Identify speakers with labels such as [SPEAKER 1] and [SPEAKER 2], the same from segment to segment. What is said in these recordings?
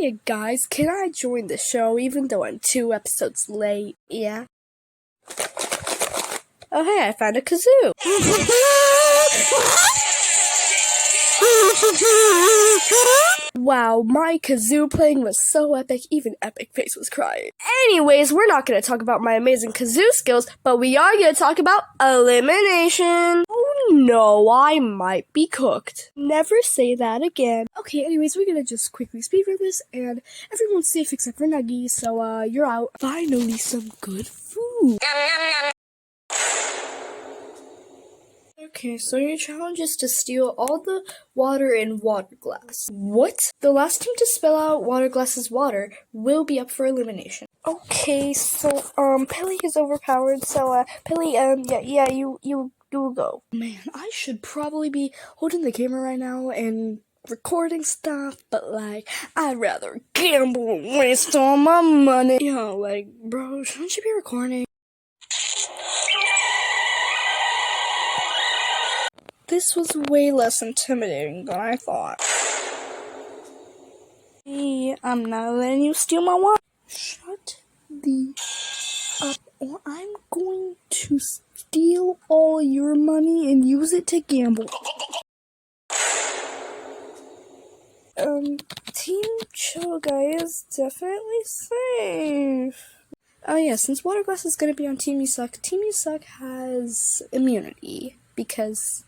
[SPEAKER 1] Hiya guys, can I join the show even though I'm 2 episodes late? Yeah? Oh hey, I found a kazoo! Wow, my kazoo playing was so epic, even Epic Face was crying. Anyways, we're not gonna talk about my amazing kazoo skills, but we are gonna talk about elimination. Oh no, I might be cooked. Never say that again. Okay, anyways, we're gonna just quickly speedrun this, and everyone's safe except for Nuggy, so you're out. Finally, some good food. Okay, so your challenge is to steal all the water in water glass. What? The last team to spill out water glass's water will be up for elimination. Okay, so Pilly is overpowered, so Pilly, you go. Man, I should probably be holding the camera right now and recording stuff, but like, I'd rather gamble and waste all my money. Yo, like, bro, shouldn't you be recording? This was way less intimidating than I thought. Hey, I'm not letting you steal my water. Shut the up, or I'm going to steal all your money and use it to gamble. Team Chill Guy is definitely safe. Oh yeah, since Water Glass is gonna be on Team You Suck has immunity because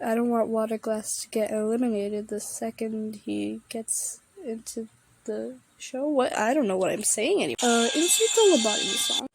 [SPEAKER 1] I don't want Water Glass to get eliminated the second he gets into the show. What? I don't know what I'm saying anymore. Insert the lobotomy song.